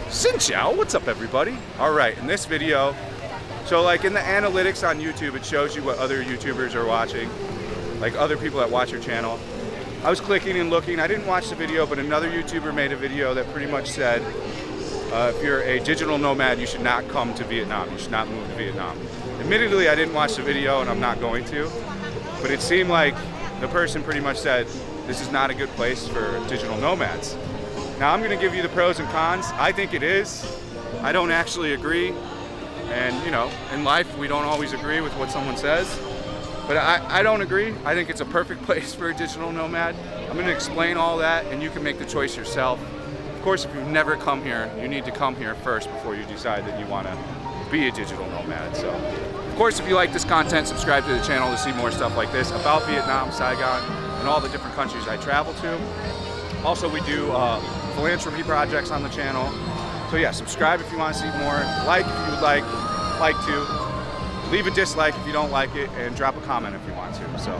Xin chao, what's up everybody? Alright, in this video, so like in the analytics on YouTube, it shows you what other YouTubers are watching, like other people that watch your channel. I was clicking and looking, I didn't watch the video, but another YouTuber made a video that pretty much said, if you're a digital nomad, you should not come to Vietnam, you should not move to Vietnam. Admittedly, I didn't watch the video and I'm not going to, but it seemed like the person pretty much said, this is not a good place for digital nomads. Now I'm going to give you the pros and cons. I think it is. I don't actually agree. And you know, in life we don't always agree with what someone says. But I don't agree. I think it's a perfect place for a digital nomad. I'm going to explain all that and you can make the choice yourself. Of course, if you've never come here, you need to come here first before you decide that you want to be a digital nomad. So, of course, if you like this content, subscribe to the channel to see more stuff like this about Vietnam, Saigon, and all the different countries I travel to. Also, we do philanthropy projects on the channel. So yeah, subscribe if you want to see more. Like if you would like to. Leave a dislike if you don't like it, and drop a comment if you want to. So,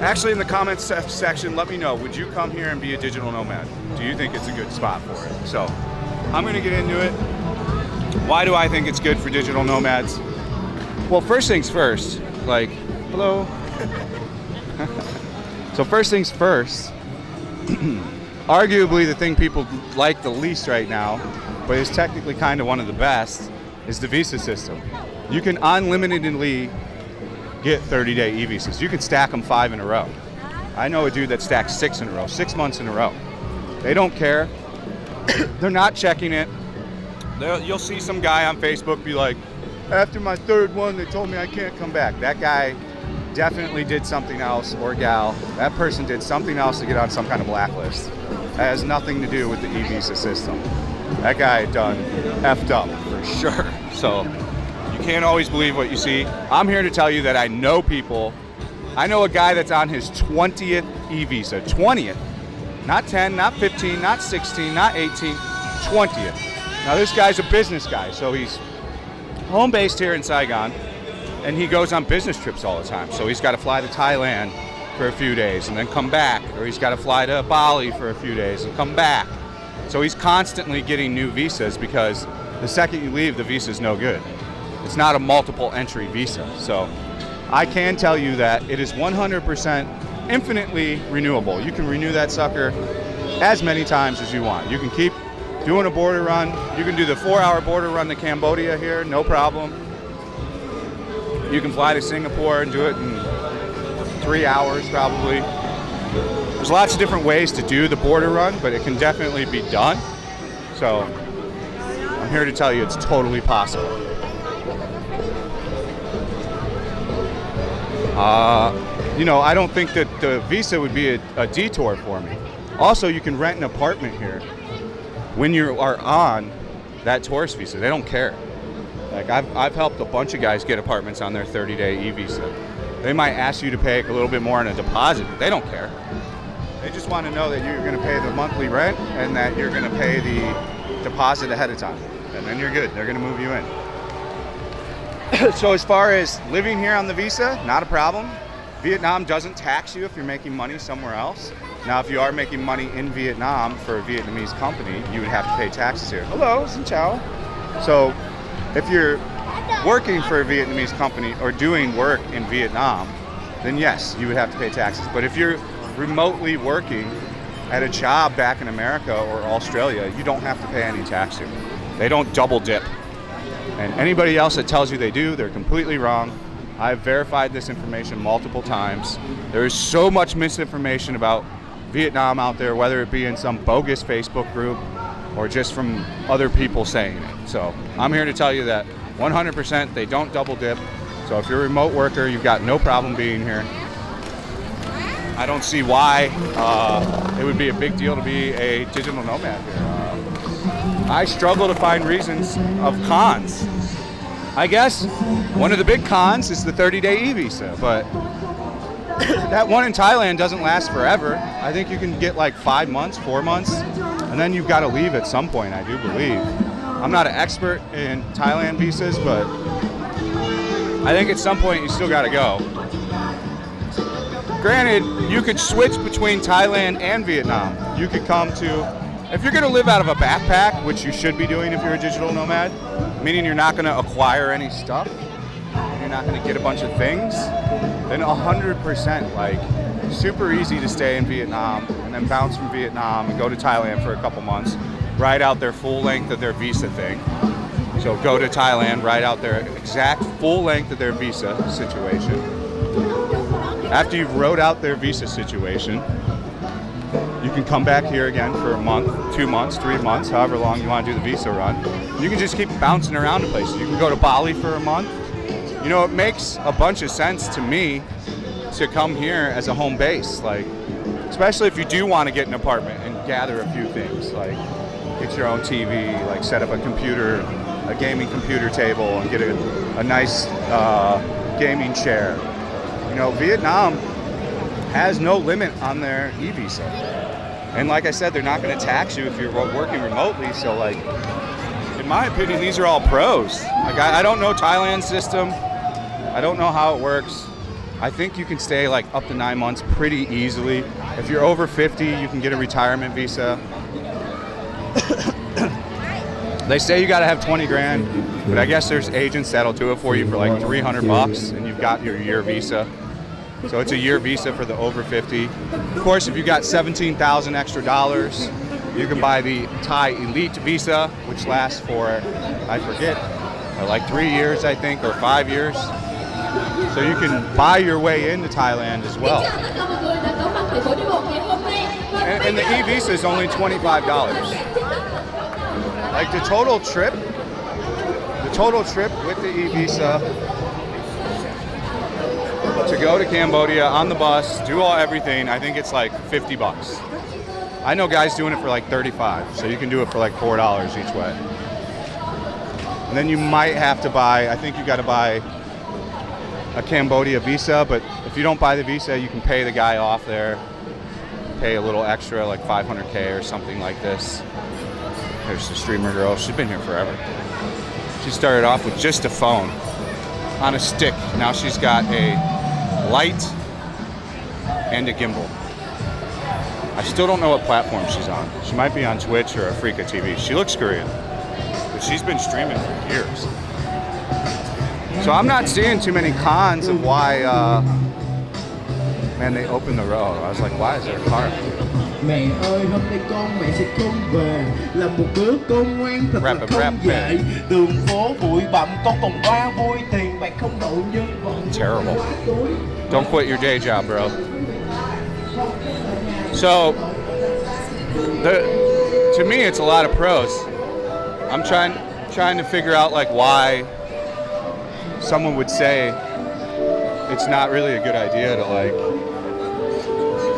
actually in the comments section, let me know, would you come here and be a digital nomad? Do you think it's a good spot for it? So, I'm gonna get into it. Why do I think it's good for digital nomads? Well, first things first, like, hello. So first things first, arguably the thing people like the least right now, but is technically kind of one of the best, is the visa system. You can unlimitedly get 30-day e-visas. You can stack them 5 in a row. I know a dude that stacked 6 in a row, 6 months in a row. They don't care. They're not checking it. You'll see some guy on Facebook be like, after my 3rd one, they told me I can't come back. That guy definitely did something else, or gal. That person did something else to get on some kind of blacklist. That has nothing to do with the e-visa system. That guy done effed up for sure. So you can't always believe what you see. I'm here to tell you that I know people. I know a guy that's on his 20th e-visa. 20th. Not 10, not 15, not 16, not 18, 20th. Now this guy's a business guy, so he's home based here in Saigon, and he goes on business trips all the time. So he's got to fly to Thailand for a few days and then come back, or he's got to fly to Bali for a few days and come back. So he's constantly getting new visas because the second you leave, the visa's no good. It's not a multiple entry visa. So I can tell you that it is 100% infinitely renewable. You can renew that sucker as many times as you want. You can keep doing a border run. You can do the 4-hour border run to Cambodia here, no problem. You can fly to Singapore and do it in 3 hours probably. There's lots of different ways to do the border run, but it can definitely be done. So I'm here to tell you it's totally possible. You know, I don't think that the visa would be a detour for me. Also, you can rent an apartment here when you are on that tourist visa. They don't care. Like I've helped a bunch of guys get apartments on their 30-day e-visa. They might ask you to pay a little bit more on a deposit. They don't care. They just want to know that you're going to pay the monthly rent and that you're going to pay the deposit ahead of time. And then you're good. They're going to move you in. So as far as living here on the visa, not a problem. Vietnam doesn't tax you if you're making money somewhere else. Now, if you are making money in Vietnam for a Vietnamese company, you would have to pay taxes here. Hello, xin chào. So if you're working for a Vietnamese company or doing work in Vietnam, then yes, you would have to pay taxes. But if you're remotely working at a job back in America or Australia, you don't have to pay any tax here. They don't double dip. And anybody else that tells you they do, they're completely wrong. I've verified this information multiple times. There is so much misinformation about Vietnam out there, whether it be in some bogus Facebook group or just from other people saying it. So I'm here to tell you that 100% they don't double dip. So if you're a remote worker, you've got no problem being here. I don't see why it would be a big deal to be a digital nomad here. I struggle to find reasons of cons. I guess one of the big cons is the 30-day e-visa, but that one in Thailand doesn't last forever. I think you can get like 5 months, 4 months, and then you've got to leave at some point, I do believe. I'm not an expert in Thailand visas, but I think at some point you still got to go. Granted, you could switch between Thailand and Vietnam. You could come to if you're going to live out of a backpack, which you should be doing if you're a digital nomad, meaning you're not going to acquire any stuff, you're not going to get a bunch of things, then 100%, like, super easy to stay in Vietnam and then bounce from Vietnam and go to Thailand for a couple months, ride out their full length of their visa thing. So go to Thailand, ride out their exact full length of their visa situation. After you've rode out their visa situation, you can come back here again for a month, 2 months, 3 months, however long you want to do the visa run. You can just keep bouncing around to places. You can go to Bali for a month. You know, it makes a bunch of sense to me to come here as a home base, like, especially if you do want to get an apartment and gather a few things, like get your own TV, like set up a computer, a gaming computer table, and get a nice gaming chair. You know, Vietnam has no limit on their e-visa. And like I said, they're not going to tax you if you're working remotely. So, like, in my opinion, these are all pros. Like, I don't know Thailand's system. I don't know how it works. I think you can stay like up to 9 months pretty easily. If you're over 50, you can get a retirement visa. They say you got to have 20 grand, but I guess there's agents that'll do it for you for like 300 bucks, and you've got your year visa. So it's a year visa for the over 50. Of course, if you got 17,000 extra dollars, you can buy the Thai Elite visa, which lasts for, I forget, like 3 years, I think, or 5 years. So you can buy your way into Thailand as well. And the e-visa is only $25. Like the total trip with the e-visa to go to Cambodia on the bus, do everything, I think it's like 50 bucks. I know guys doing it for like 35, so you can do it for like $4 each way. And then you might have to buy, I think you got to buy a Cambodia visa, but if you don't buy the visa, you can pay the guy off there, pay a little extra, like 500K or something like this. There's the streamer girl, she's been here forever. She started off with just a phone on a stick. Now she's got a light and a gimbal. I still don't know what platform she's on. She might be on Twitch or Africa TV. She looks Korean, but she's been streaming for years. So I'm not seeing too many cons of why, man, they opened the road. I was like, why is there a car? Mẹ ơi, hôm nay con mẹ sẽ không về, là một đứa con ngoan thật là không dễ. Đường phố bụi bặm, con còn ba vui tiền bạc không độ nhân vận. Terrible. Don't quit your day job, bro. So, to me, it's a lot of pros. I'm trying to figure out like why someone would say it's not really a good idea to like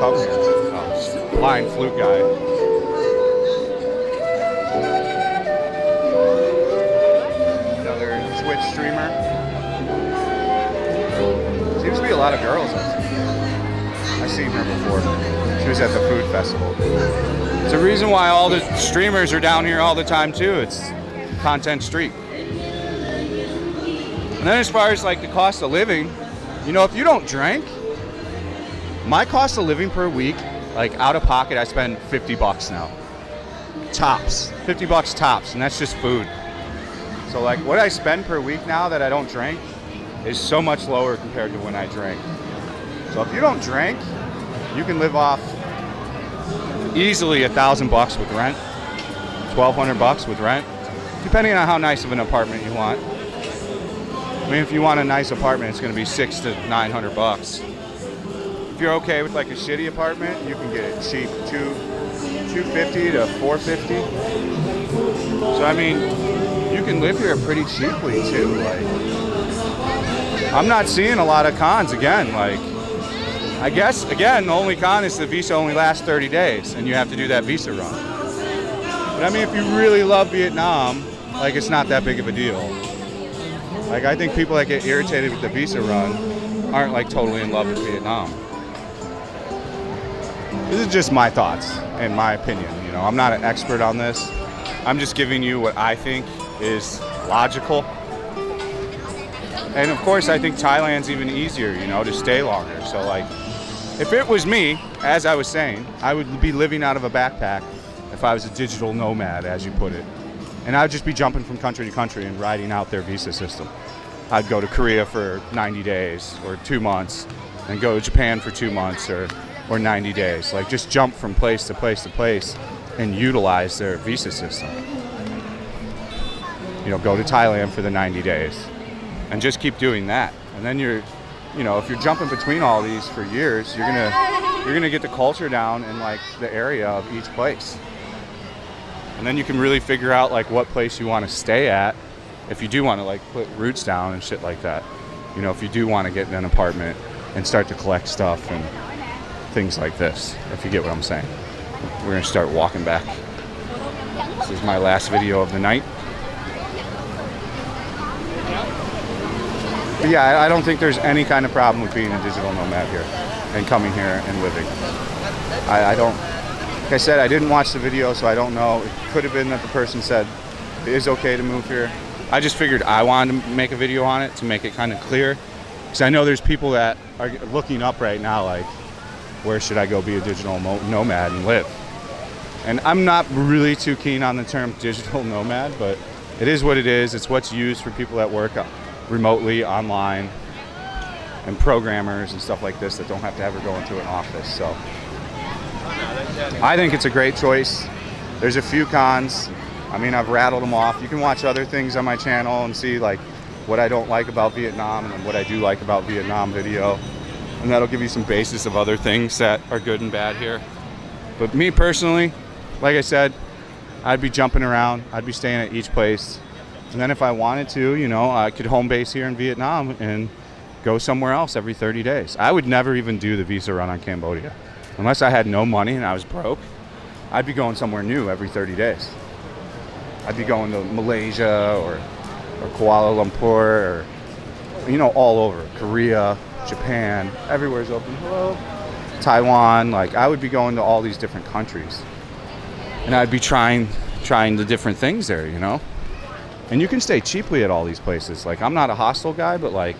come here. Flying flute guy. Another Twitch streamer. Seems to be a lot of girls. I've seen her before. She was at the food festival. It's a reason why all the streamers are down here all the time too. It's content street. And then as far as like the cost of living, you know, if you don't drink, my cost of living per week, like out of pocket, I spend 50 bucks now. Tops. 50 bucks tops, and that's just food. So like what I spend per week now that I don't drink is so much lower compared to when I drink. So if you don't drink, you can live off easily $1,000 with rent, 1,200 bucks with rent, depending on how nice of an apartment you want. I mean, if you want a nice apartment, it's going to be $600 to $900. If you're okay with like a shitty apartment, you can get it cheap, $250 to $450. So I mean, you can live here pretty cheaply too. Like, I'm not seeing a lot of cons again. Like, I guess again, the only con is the visa only lasts 30 days, and you have to do that visa run. But I mean, if you really love Vietnam, like it's not that big of a deal. Like I think people that get irritated with the visa run aren't like totally in love with Vietnam. This is just my thoughts and my opinion. You know, I'm not an expert on this. I'm just giving you what I think is logical. And of course, I think Thailand's even easier, you know, to stay longer. So like, if it was me, as I was saying, I would be living out of a backpack if if I was a digital nomad, as you put it. And I'd just be jumping from country to country and riding out their visa system. I'd go to Korea for 90 days or 2 months, and go to Japan for 2 months or 90 days. Like, just jump from place to place to place and utilize their visa system. You know, go to Thailand for the 90 days and just keep doing that. And then you're, you know, if you're jumping between all these for years, you're gonna get the culture down in like the area of each place. And then you can really figure out like what place you want to stay at if you do want to like put roots down and shit like that. You know, if you do want to get in an apartment and start to collect stuff and things like this, if you get what I'm saying. We're gonna start walking back. This is my last video of the night. But yeah, I don't think there's any kind of problem with being a digital nomad here and coming here and living. I don't, like I said, I didn't watch the video, so I don't know. It could have been that the person said it is okay to move here. I just figured I wanted to make a video on it to make it kind of clear. Because I know there's people that are looking up right now like, where should I go be a digital nomad and live? And I'm not really too keen on the term digital nomad, but it is what it is. It's what's used for people that work remotely, online, and programmers and stuff like this that don't have to ever go into an office. So I think it's a great choice. There's a few cons. I mean, I've rattled them off. You can watch other things on my channel and see like what I don't like about Vietnam and then what I do like about Vietnam video. And that'll give you some basis of other things that are good and bad here. But me personally, like I said, I'd be jumping around. I'd be staying at each place. And then if I wanted to, you know, I could home base here in Vietnam and go somewhere else every 30 days. I would never even do the visa run on Cambodia. Unless I had no money and I was broke, I'd be going somewhere new every 30 days. I'd be going to Malaysia or Kuala Lumpur or, you know, all over. Korea, Japan, everywhere's open. Hello. Taiwan, like I would be going to all these different countries. And I'd be trying the different things there, you know? And you can stay cheaply at all these places. Like, I'm not a hostel guy, but like,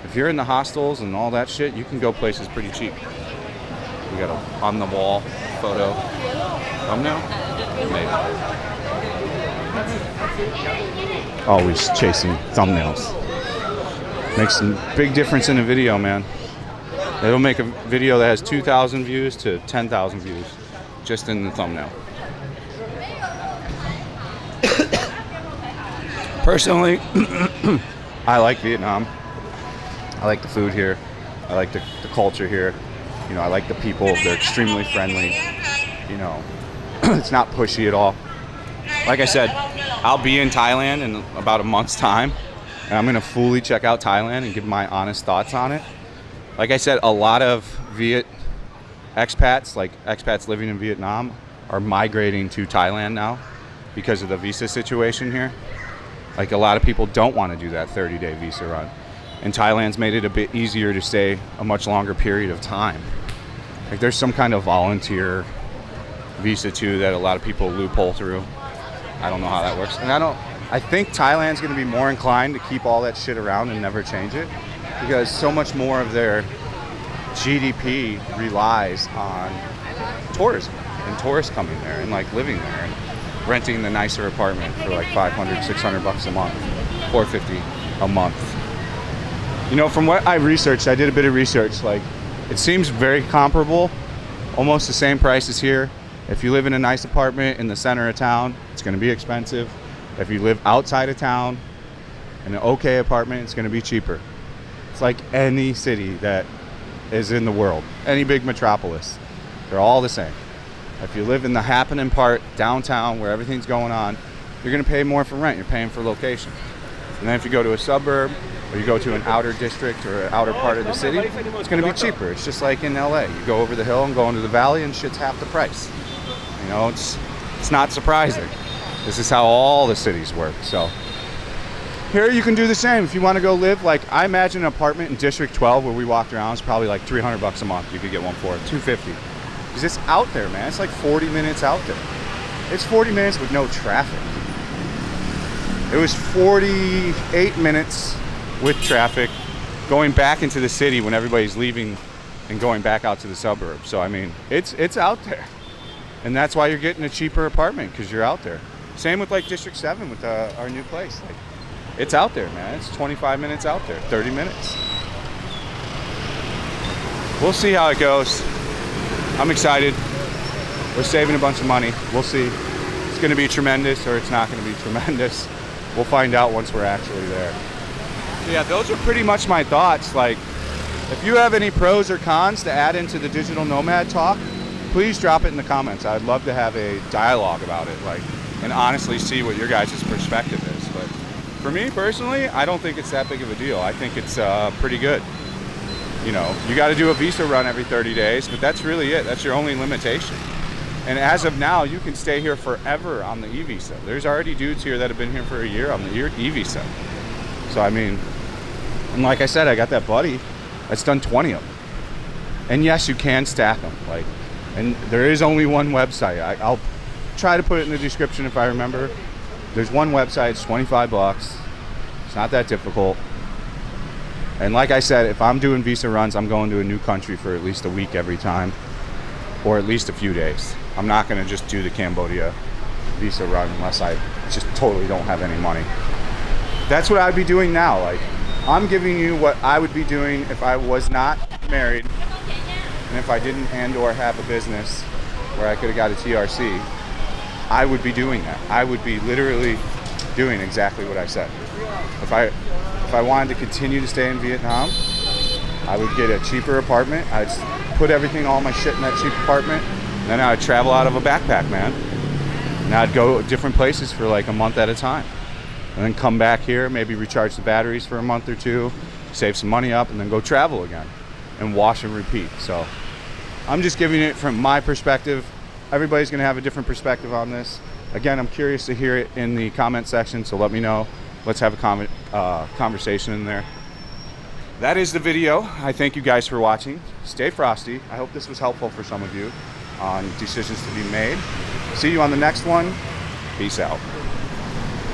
if you're in the hostels and all that shit, you can go places pretty cheap. We got a on the wall photo. Thumbnail? Maybe. Always chasing thumbnails. Makes a big difference in a video, man. It'll make a video that has 2,000 views to 10,000 views just in the thumbnail. Personally, I like Vietnam. I like the food here. I like the culture here. You know, I like the people. They're extremely friendly. You know, it's not pushy at all. Like I said, I'll be in Thailand in about a month's time, and I'm gonna fully check out Thailand and give my honest thoughts on it. Like I said, a lot of expats, like expats living in Vietnam, are migrating to Thailand now because of the visa situation here. Like, a lot of people don't want to do that 30-day visa run. And Thailand's made it a bit easier to stay a much longer period of time. Like, there's some kind of volunteer visa too that a lot of people loophole through. I don't know how that works. And I think Thailand's going to be more inclined to keep all that shit around and never change it, because so much more of their GDP relies on tourism and tourists coming there and like living there and renting the nicer apartment for like $500, $600 a month, $450 a month. You know, from what I researched, I did a bit of research, like it seems very comparable, almost the same prices here. If you live in a nice apartment in the center of town, it's going to be expensive. If you live outside of town in an okay apartment, it's going to be cheaper. It's like any city that is in the world, any big metropolis, they're all the same. If you live in the happening part, downtown, where everything's going on, you're going to pay more for rent. You're paying for location. And then if you go to a suburb, or you go to an outer district or an outer part of the city, it's going to be cheaper. It's just like in LA. You go over the hill and go into the valley and shit's half the price. You know, it's not surprising. This is how all the cities work. So here you can do the same. If you want to go live, like I imagine an apartment in District 12 where we walked around is probably like $300 a month. You could get one for $250. Because it's out there, man. It's like 40 minutes out there. It's 40 minutes with no traffic. It was 48 minutes with traffic going back into the city when everybody's leaving and going back out to the suburbs. So I mean, it's out there. And that's why you're getting a cheaper apartment, because you're out there. Same with like District 7 with our new place. Like, it's out there, man. It's 25 minutes out there, 30 minutes. We'll see how it goes. I'm excited. We're saving a bunch of money. We'll see. It's going to be tremendous or it's not going to be tremendous. We'll find out once we're actually there. So yeah, those are pretty much my thoughts. Like, if you have any pros or cons to add into the digital nomad talk, please drop it in the comments. I'd love to have a dialogue about it, like, and honestly see what your guys' perspective is. But for me personally, I don't think it's that big of a deal. I think it's pretty good. You know, you got to do a visa run every 30 days, but that's really it. That's your only limitation. And as of now, you can stay here forever on the e-visa. There's already dudes here that have been here for a year on the e-visa. So I mean, and like I said, I got that buddy that's done 20 of them. And yes, you can stack them. Like, and there is only one website. I'll try to put it in the description if I remember. There's one website. It's 25 bucks. It's not that difficult. And like I said, if I'm doing visa runs, I'm going to a new country for at least a week every time, or at least a few days. I'm not going to just do the Cambodia visa run unless I just totally don't have any money. That's what I'd be doing now. Like, I'm giving you what I would be doing if I was not married and if I didn't or have a business where I could have got a TRC. I would be doing that. I would be literally doing exactly what I said. If I wanted to continue to stay in Vietnam, I would get a cheaper apartment. I'd put everything, all my shit in that cheap apartment, and then I'd travel out of a backpack, man. And I'd go different places for like a month at a time. And then come back here, maybe recharge the batteries for a month or two, save some money up, and then go travel again and wash and repeat. So I'm just giving it from my perspective. Everybody's gonna have a different perspective on this. Again, I'm curious to hear it in the comment section, so let me know. Let's have a conversation in there. That is the video. I thank you guys for watching. Stay frosty. I hope this was helpful for some of you on decisions to be made. See you on the next one. Peace out.